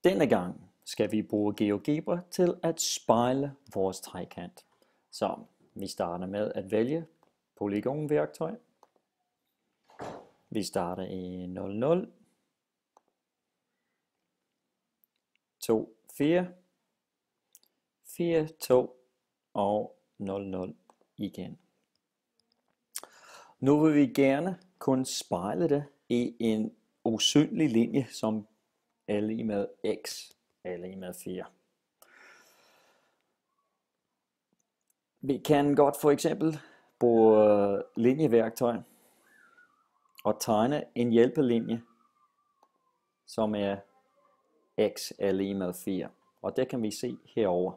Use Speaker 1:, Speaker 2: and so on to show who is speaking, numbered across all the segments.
Speaker 1: Denne gang skal vi bruge GeoGebra til at spejle vores trekant. Så vi starter med at vælge polygonværktøj. Vi starter i 00, 2, 4, 4, 2 og 00 igen. Nu vil vi gerne kunne spejle det i en usynlig linje, som er lige med x er lige med 4. Vi kan godt for eksempel bruge linjeværktøj og tegne en hjælpelinje, som er x er lige med 4. Og det kan vi se herover.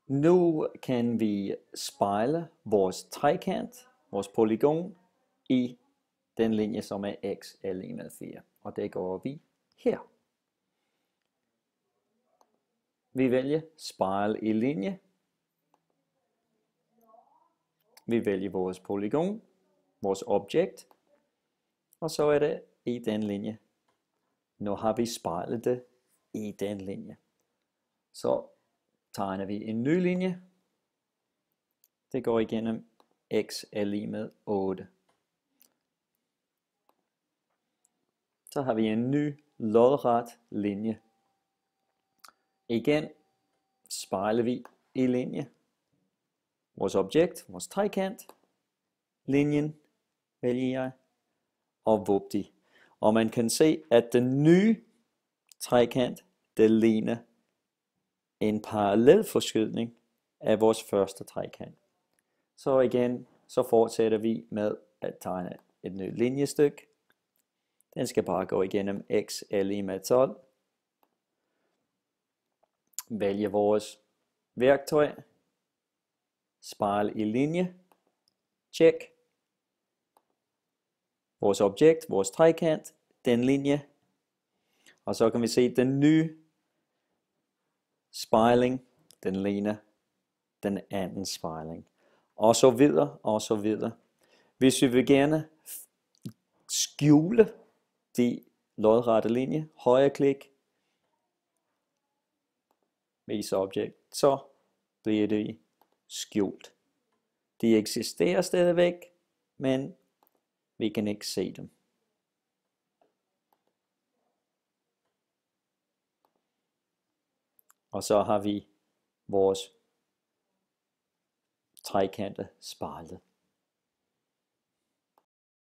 Speaker 1: Nu kan vi spejle vores trekant, vores polygon, i den linje, som er x er lige med 4. Og det går vi her. Vi vælger spejle i linje. Vi vælger vores polygon, vores objekt. Og så er det i den linje. Nu har vi spejlet det i den linje. Så tegner vi en ny linje. Det går igennem x er lige med 8. Så har vi en ny lodret linje. Igen spejler vi i linje. Vores objekt, vores trekant, linjen vælger jeg, og vupti. Og man kan se, at den nye trekant, det ligner en parallel forskydning af vores første trekant. Så igen, så fortsætter vi med at tegne et nyt linjestykke. Den skal bare gå igennem x er lige med 12. Vælge vores værktøj. Spejle i linje. Check. Vores objekt, vores trekant, den linje. Og så kan vi se den nye spejling, den ligner den anden spejling. Og så videre, og så videre. Hvis vi vil gerne skjule de lodrette linje, højre klik, vise objekt, så bliver det skjult. De eksisterer stadigvæk, men vi kan ikke se dem. Og så har vi vores trekante spejlet.